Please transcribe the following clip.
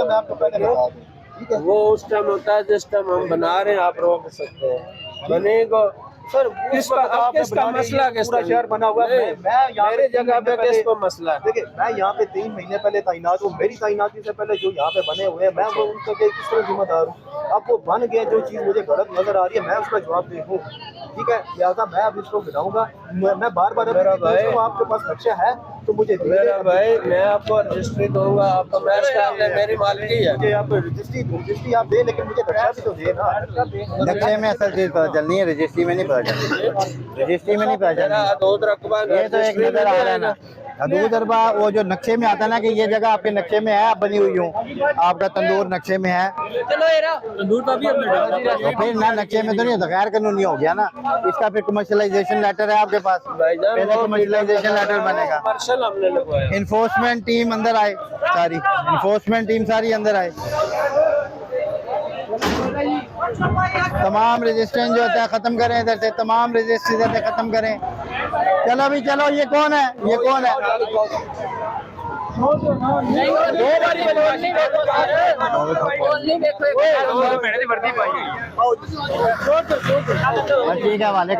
मैं आपको पहले बता दूं, ठीक है? वो उस टाइम होता है जिस टाइम हम बना रहे हैं, आप रोक सकते हैं बनेगा सर किसका, अब किसका मसला, पूरा शहर बना हुआ है। मैं यहाँ मेरे जगह पे किसको मसला है? देखिए मैं यहाँ पे 3 महीने पहले तैनात हूँ, मेरी तैनाती से पहले जो यहाँ पे बने हुए हैं, मैं वो उनका किस तरह जिम्मेदार हूँ? अब वो बन गए, जो चीज़ मुझे गलत नजर आ रही है मैं उसका जवाब दे दूँ, ठीक है? लिहाजा मैं अब इसको गिराऊंगा, मैं बार बार आपके पास नक्शा है तो मुझे मेरा भाई, मैं आपको रजिस्ट्री दूंगा, आपका मेरी मालिकी है। मुझे आप रजिस्ट्री आप दे, लेकिन मुझे नक्शा भी तो दे ना। नक्शे में असल चीज पता चलनी है, रजिस्ट्री में नहीं पता चलनी, रजिस्ट्री में नहीं पता चलनी। हदूद रकबा ये तो एक नजर आ रहा है ना, हदूद रकबा वो जो नक्शे में आता है ना कि ये जगह आपके नक्शे में है, आप बनी हुई हूँ, आपका तंदूर नक्शे में है, तो फिर ना नक्शे में तो नहीं होता, गैर कानूनी हो गया ना। इसका फिर कमर्शलाइजेशन लेटर है आपके पास, पहले कमर्शलाइजेशन लेटर बनेगा। हमने लगवाया। इन्फोर्समेंट टीम अंदर आए, सारी इन्फोर्समेंट टीम सारी अंदर आए, तमाम रजिस्ट्रेशन जो होता है खत्म करें इधर से, तमाम रजिस्ट्री इधर से खत्म करें। चलो अभी चलो, ये कौन है, ये कौन है? ठीक है वाले